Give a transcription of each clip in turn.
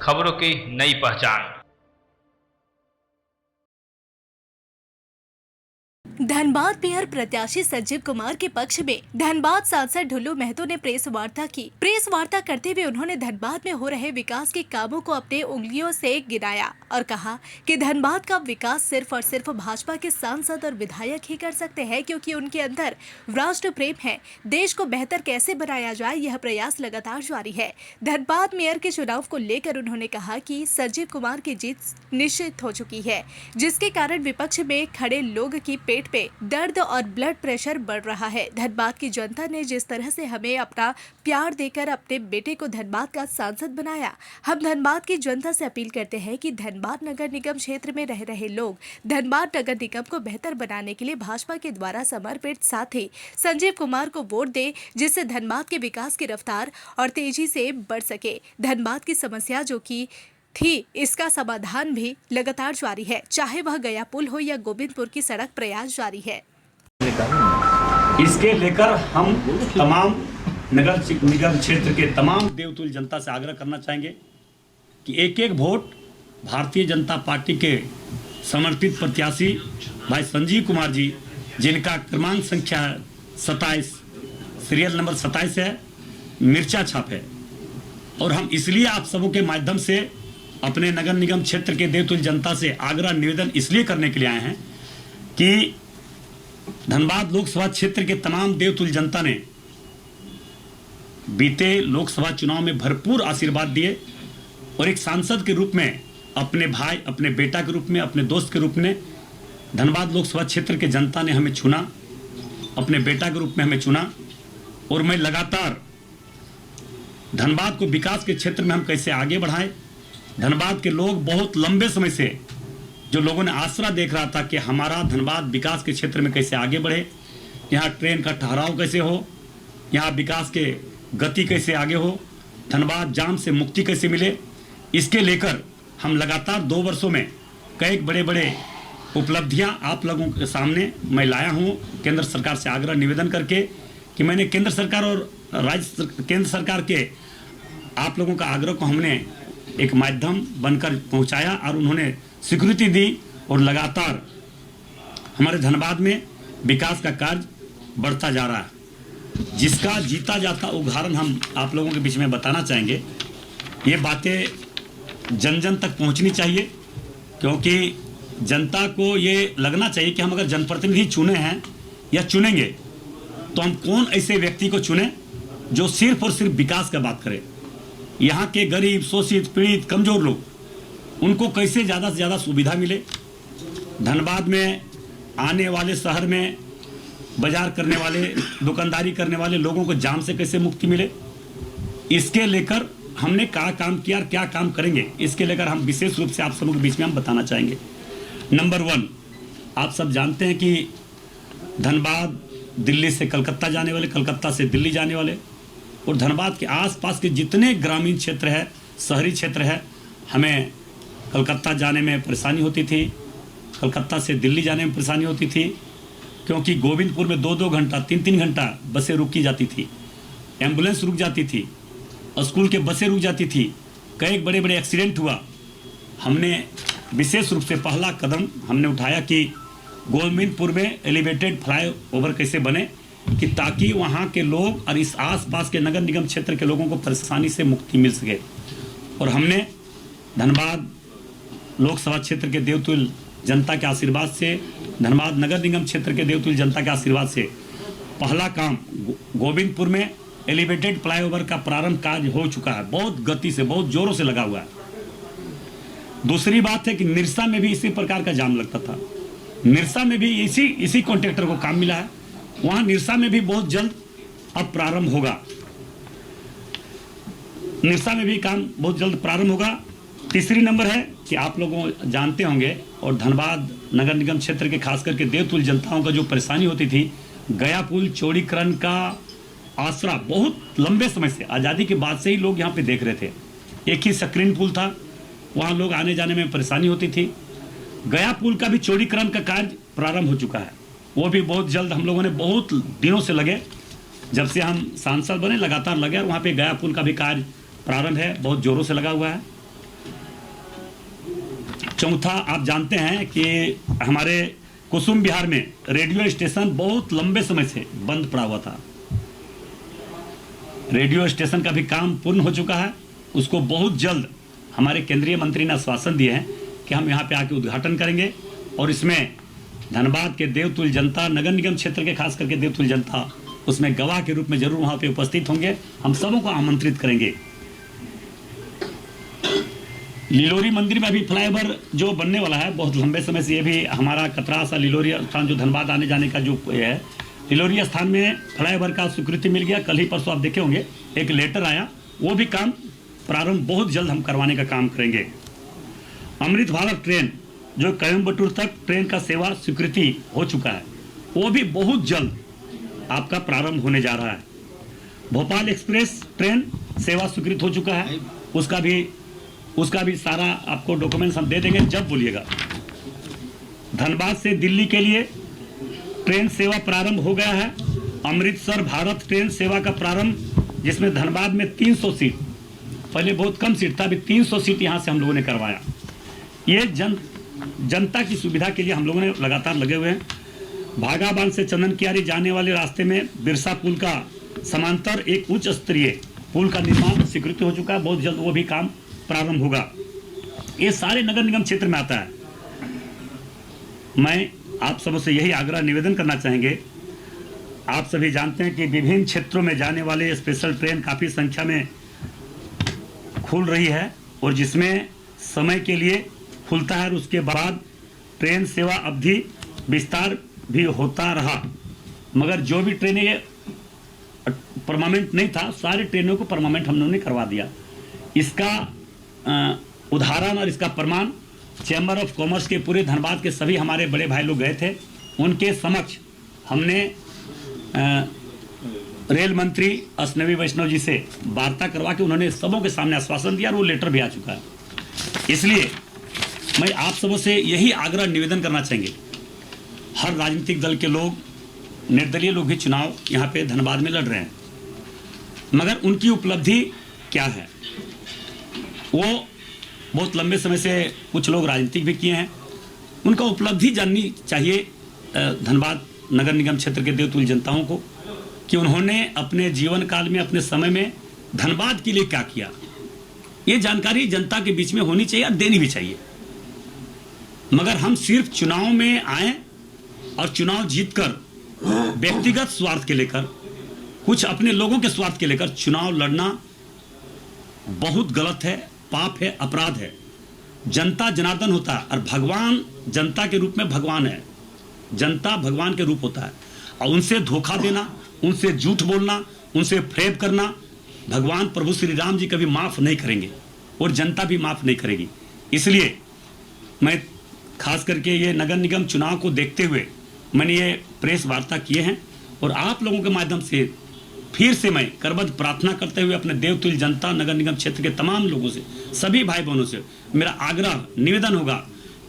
खबरों की नई पहचान। धनबाद मेयर प्रत्याशी संजीव कुमार के पक्ष में धनबाद सांसद ढुल्लू महतो ने प्रेस वार्ता की। प्रेस वार्ता करते हुए उन्होंने धनबाद में हो रहे विकास के कामों को अपने उंगलियों से गिनाया और कहा कि धनबाद का विकास सिर्फ और सिर्फ भाजपा के सांसद और विधायक ही कर सकते हैं, क्योंकि उनके अंदर राष्ट्र प्रेम है। देश को बेहतर कैसे बनाया जाए, यह प्रयास लगातार जारी है। धनबाद मेयर के चुनाव को लेकर उन्होंने कहा कि संजीव कुमार की जीत निश्चित हो चुकी है, जिसके कारण विपक्ष में खड़े लोग की पेट पे दर्द और ब्लड प्रेशर बढ़ रहा है। धनबाद की जनता ने जिस तरह से हमें अपना प्यार देकर अपने बेटे को धनबाद का सांसद बनाया, हम धनबाद की जनता से अपील करते हैं कि धनबाद नगर निगम क्षेत्र में रह रहे लोग धनबाद नगर निगम को बेहतर बनाने के लिए भाजपा के द्वारा समर्पित साथी संजीव कुमार को वोट दे, जिससे धनबाद के विकास की रफ्तार और तेजी से बढ़ सके। धनबाद की समस्या जो की थी, इसका समाधान भी लगातार जारी है, चाहे वह गया पुल हो या गोविंदपुर की सड़क, प्रयास जारी है। इसके लेकर हम तमाम नगर निगम क्षेत्र के तमाम देवतुल्य जनता से आग्रह करना चाहेंगे कि एक एक वोट भारतीय जनता पार्टी के समर्पित प्रत्याशी भाई संजीव कुमार जी, जिनका क्रमांक संख्या 27 सीरियल नंबर 27 है, मिर्चा छाप है। और हम इसलिए आप सबों के माध्यम से अपने नगर निगम क्षेत्र के देवतुल्य जनता से आग्रह निवेदन इसलिए करने के लिए आए हैं कि धनबाद लोकसभा क्षेत्र के तमाम देवतुल्य जनता ने बीते लोकसभा चुनाव में भरपूर आशीर्वाद दिए और एक सांसद के रूप में अपने भाई, अपने बेटा के रूप में, अपने दोस्त के रूप में धनबाद लोकसभा क्षेत्र के जनता ने हमें चुना, अपने बेटा के रूप में हमें चुना। और मैं लगातार धनबाद को विकास के क्षेत्र में हम कैसे आगे बढ़ाएं, धनबाद के लोग बहुत लंबे समय से जो लोगों ने आसरा देख रहा था कि हमारा धनबाद विकास के क्षेत्र में कैसे आगे बढ़े, यहाँ ट्रेन का ठहराव कैसे हो, यहाँ विकास के गति कैसे आगे हो, धनबाद जाम से मुक्ति कैसे मिले, इसके लेकर हम लगातार 2 वर्षों में कई बड़े बड़े उपलब्धियां आप लोगों के सामने मैं लाया हूं, केंद्र सरकार से आग्रह निवेदन करके कि मैंने केंद्र सरकार और केंद्र सरकार के आप लोगों का आग्रह को हमने एक माध्यम बनकर पहुंचाया और उन्होंने स्वीकृति दी और लगातार हमारे धनबाद में विकास का कार्य बढ़ता जा रहा है, जिसका जीता जाता उदाहरण हम आप लोगों के बीच में बताना चाहेंगे। ये बातें जन जन तक पहुंचनी चाहिए, क्योंकि जनता को ये लगना चाहिए कि हम अगर जनप्रतिनिधि चुने हैं या चुनेंगे तो हम कौन ऐसे व्यक्ति को चुने जो सिर्फ और सिर्फ विकास का बात करे। यहाँ के गरीब, शोषित, पीड़ित, कमजोर लोग, उनको कैसे ज़्यादा से ज़्यादा सुविधा मिले, धनबाद में आने वाले, शहर में बाजार करने वाले, दुकानदारी करने वाले लोगों को जाम से कैसे मुक्ति मिले, इसके लेकर हमने क्या काम किया और क्या काम करेंगे, इसके लेकर हम विशेष रूप से आप सबों के बीच में हम बताना चाहेंगे। नंबर 1, आप सब जानते हैं कि धनबाद दिल्ली से कलकत्ता जाने वाले, कलकत्ता से दिल्ली जाने वाले और धनबाद के आसपास के जितने ग्रामीण क्षेत्र है, शहरी क्षेत्र है, हमें कलकत्ता जाने में परेशानी होती थी, कलकत्ता से दिल्ली जाने में परेशानी होती थी, क्योंकि गोविंदपुर में 2-2 घंटा, 3-3 घंटा बसें रुकी जाती थी, एम्बुलेंस रुक जाती थी, स्कूल के बसें रुक जाती थी, कई बड़े बड़े एक्सीडेंट हुआ। हमने विशेष रूप से पहला कदम हमने उठाया कि गोविंदपुर में एलिवेटेड फ्लाईओवर कैसे बने, कि ताकि वहाँ के लोग और इस आसपास के नगर निगम क्षेत्र के लोगों को परेशानी से मुक्ति मिल सके। और हमने धनबाद लोकसभा क्षेत्र के देवतुल्य जनता के आशीर्वाद से, धनबाद नगर निगम क्षेत्र के देवतुल्य जनता के आशीर्वाद से पहला काम गोविंदपुर में एलिवेटेड फ्लाईओवर का प्रारंभ कार्य हो चुका है, बहुत गति से, बहुत जोरों से लगा हुआ है। दूसरी बात है कि निरसा में भी इसी प्रकार का जाम लगता था, निरसा में भी इसी कॉन्ट्रैक्टर को काम मिला है, वहां निरसा में भी बहुत जल्द अब प्रारंभ होगा, निरसा में भी काम बहुत जल्द प्रारंभ होगा। तीसरी नंबर है कि आप लोगों जानते होंगे और धनबाद नगर निगम क्षेत्र के खास करके देवतुल्य जनताओं का जो परेशानी होती थी, गया पुल चौड़ीकरण का आसरा बहुत लंबे समय से, आज़ादी के बाद से ही लोग यहाँ पे देख रहे थे। एक ही स्क्रीन पुल था, वहाँ लोग आने जाने में परेशानी होती थी। गया पुल का भी चौड़ीकरण का कार्य प्रारंभ हो चुका है, वो भी बहुत जल्द, हम लोगों ने बहुत दिनों से लगे, जब से हम सांसद बने लगातार लगे और वहाँ पे गया पुल का भी कार्य प्रारंभ है, बहुत जोरों से लगा हुआ है। चौथा, आप जानते हैं कि हमारे कुसुम बिहार में रेडियो स्टेशन बहुत लंबे समय से बंद पड़ा हुआ था। रेडियो स्टेशन का भी काम पूर्ण हो चुका है। उसको बहुत जल्द हमारे केंद्रीय मंत्री ने आश्वासन दिए हैं कि हम यहाँ पे आके उद्घाटन करेंगे और इसमें धनबाद के देवतुल्य जनता, नगर निगम क्षेत्र के खास करके देवतुल्य जनता उसमें गवाह के रूप में जरूर वहाँ पे उपस्थित होंगे। हम सबों को आमंत्रित करेंगे। लिलोरी मंदिर में अभी फ्लाईओवर जो बनने वाला है, बहुत लंबे समय से ये भी हमारा कतरास और लिलोरी स्थान जो धनबाद आने जाने का जो है, लिलोरी स्थान में फ्लाईओवर का स्वीकृति मिल गया। कल ही परसों आप देखे होंगे एक लेटर आया, वो भी काम प्रारंभ बहुत जल्द हम करवाने का काम करेंगे। अमृत भारत ट्रेन जो कोयम्बटूर तक ट्रेन का सेवा स्वीकृति हो चुका है, वो भी बहुत जल्द आपका प्रारंभ होने जा रहा है। भोपाल एक्सप्रेस ट्रेन सेवा स्वीकृत हो चुका है, उसका भी सारा आपको डॉक्यूमेंट्स हम दे देंगे जब बोलिएगा। धनबाद से दिल्ली के लिए ट्रेन सेवा प्रारंभ हो गया है। अमृतसर भारत ट्रेन सेवा का प्रारंभ, जिसमें धनबाद में 300 सीट, पहले बहुत कम सीट था, अभी 300 सीट यहाँ से हम लोगों ने करवाया। ये जनता की सुविधा के लिए हम लोगों ने लगातार लगे हुए हैं। भागाबान से चंदन कियारी जाने वाले रास्ते में बिरसा पुल का समांतर एक उच्च स्तरीय पुल का निर्माण स्वीकृति हो चुका है, बहुत जल्द वो भी काम प्रारंभ होगा। ये सारे नगर निगम क्षेत्र में आता है। मैं आप सबसे यही आग्रह निवेदन करना चाहेंगे, आप सभी जानते हैं कि विभिन्न क्षेत्रों में जाने वाले स्पेशल ट्रेन काफ़ी संख्या में खुल रही है और जिसमें समय के लिए खुलता है और उसके बाद ट्रेन सेवा अवधि विस्तार भी होता रहा, मगर जो भी ट्रेनें ये परमानेंट नहीं था, सारी ट्रेनों को परमानेंट हम लोगों ने करवा दिया। इसका उदाहरण और इसका प्रमाण चैम्बर ऑफ कॉमर्स के पूरे धनबाद के सभी हमारे बड़े भाई लोग गए थे, उनके समक्ष हमने रेल मंत्री अश्विनी वैष्णव जी से वार्ता करवा के उन्होंने सबों के सामने आश्वासन दिया और वो लेटर भी आ चुका है। इसलिए मैं आप सबों से यही आग्रह निवेदन करना चाहेंगे, हर राजनीतिक दल के लोग, निर्दलीय लोग भी चुनाव यहाँ पे धनबाद में लड़ रहे हैं, मगर उनकी उपलब्धि क्या है? वो बहुत लंबे समय से कुछ लोग राजनीतिक भी किए हैं, उनका उपलब्धि जाननी चाहिए धनबाद नगर निगम क्षेत्र के देवतुल्य जनताओं को कि उन्होंने अपने जीवन काल में, अपने समय में धनबाद के लिए क्या किया। ये जानकारी जनता के बीच में होनी चाहिए और देनी भी चाहिए। मगर हम सिर्फ चुनाव में आए और चुनाव जीतकर व्यक्तिगत स्वार्थ के लेकर, कुछ अपने लोगों के स्वार्थ के लेकर चुनाव लड़ना बहुत गलत है, पाप है, अपराध है। जनता जनार्दन होता है और भगवान जनता के रूप में भगवान है। जनता भगवान के रूप होता है और उनसे धोखा देना, उनसे झूठ बोलना, उनसे फ्रेब करना भगवान प्रभु श्री राम जी कभी माफ नहीं करेंगे और जनता भी माफ नहीं करेगी। इसलिए मैं खास करके ये नगर निगम चुनाव को देखते हुए मैंने ये प्रेस वार्ता किए हैं और आप लोगों के माध्यम से फिर से मैं करबद्ध प्रार्थना करते हुए अपने देवतुल्य जनता, नगर निगम क्षेत्र के तमाम लोगों से, सभी भाई बहनों से मेरा आग्रह निवेदन होगा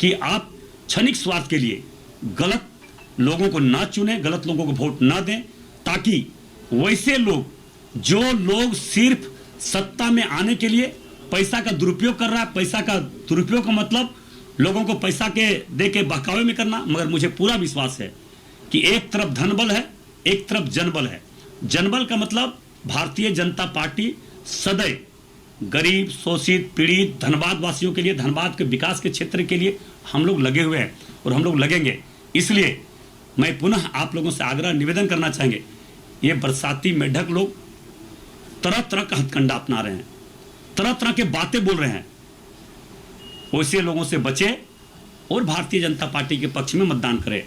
कि आप क्षणिक स्वार्थ के लिए गलत लोगों को ना चुने, गलत लोगों को वोट ना दें, ताकि वैसे लोग जो लोग सिर्फ सत्ता में आने के लिए पैसा का दुरुपयोग कर रहा है, पैसा का दुरुपयोग का मतलब लोगों को पैसा के दे के बहकावे में करना, मगर मुझे पूरा विश्वास है कि एक तरफ धनबल है, एक तरफ जनबल है। जनबल का मतलब भारतीय जनता पार्टी सदैव गरीब, शोषित, पीड़ित धनबाद वासियों के लिए, धनबाद के विकास के क्षेत्र के लिए हम लोग लगे हुए हैं और हम लोग लगेंगे। इसलिए मैं पुनः आप लोगों से आग्रह निवेदन करना चाहेंगे, ये बरसाती मेढक लोग तरह तरह का हथकंडा अपना रहे हैं, तरह तरह के बातें बोल रहे हैं, वैसे लोगों से बचे और भारतीय जनता पार्टी के पक्ष में मतदान करें।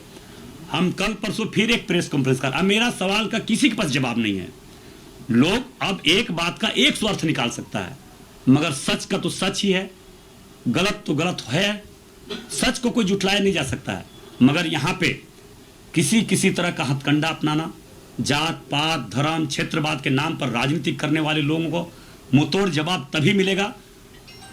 हम कल परसों फिर एक प्रेस कॉन्फ्रेंस कर, अब मेरा सवाल का किसी के पास जवाब नहीं है। लोग अब एक बात का 100 अर्थ निकाल सकता है, मगर सच का तो सच ही है, गलत तो गलत है, सच को कोई जुटलाया नहीं जा सकता है। मगर यहाँ पे किसी तरह का हथकंडा अपनाना, जात पात धर्म क्षेत्रवाद के नाम पर राजनीति करने वाले लोगों को मुंहतोड़ जवाब तभी मिलेगा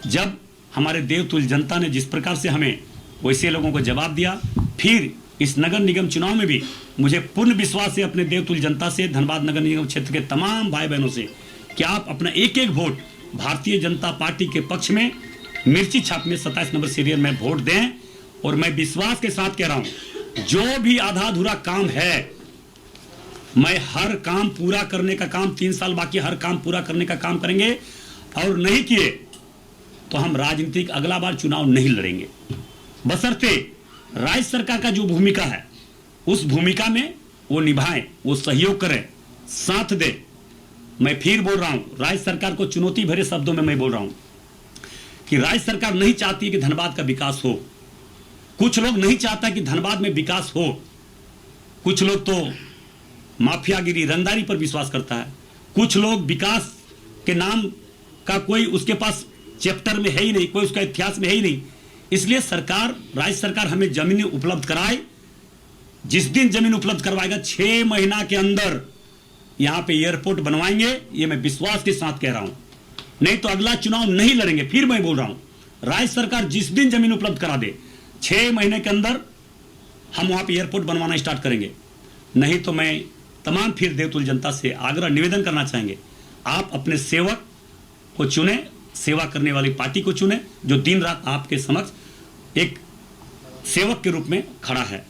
जब हमारे देवतुल्य जनता ने जिस प्रकार से हमें वैसे लोगों को जवाब दिया। फिर इस नगर निगम चुनाव में भी मुझे पूर्ण विश्वास है अपने देवतुल्य जनता से, धनबाद नगर निगम क्षेत्र के तमाम भाई बहनों से, कि आप अपना एक एक वोट भारतीय जनता पार्टी के पक्ष में मिर्ची छाप में 27 नंबर सीरियल में वोट दें। और मैं विश्वास के साथ कह रहा हूं, जो भी आधा अधूरा काम है, मैं हर काम पूरा करने का काम, 3 साल बाकी, हर काम पूरा करने का काम करेंगे। और नहीं किए तो हम राजनीतिक अगला बार चुनाव नहीं लड़ेंगे। बशर्ते राज्य सरकार का जो भूमिका है, उस भूमिका में वो निभाएं, वो सहयोग करें, साथ दे। मैं फिर बोल रहा हूं, राज्य सरकार को चुनौती भरे शब्दों में मैं बोल रहा हूं कि राज्य सरकार नहीं चाहती कि धनबाद का विकास हो। कुछ लोग नहीं चाहता कि धनबाद में विकास हो। कुछ लोग तो माफियागिरी, रंगदारी पर विश्वास करता है। कुछ लोग विकास के नाम का कोई उसके पास चैप्टर में है ही नहीं, कोई उसका इतिहास में है ही नहीं। इसलिए सरकार, राज्य सरकार हमें जमीन उपलब्ध कराए। जिस दिन जमीन उपलब्ध करवाएगा, 6 महीना के अंदर यहां पे एयरपोर्ट बनवाएंगे। ये मैं विश्वास के साथ कह रहा हूं, नहीं तो अगला चुनाव नहीं लड़ेंगे। फिर मैं बोल रहा हूं, राज्य सरकार जिस दिन जमीन उपलब्ध करा दे, 6 महीने के अंदर हम वहां पे एयरपोर्ट बनवाना स्टार्ट करेंगे। नहीं तो मैं तमाम फिर देवतुल जनता से आग्रह निवेदन करना चाहेंगे, आप अपने सेवक को चुने, सेवा करने वाली पार्टी को चुने, जो दिन रात आपके समक्ष एक सेवक के रूप में खड़ा है।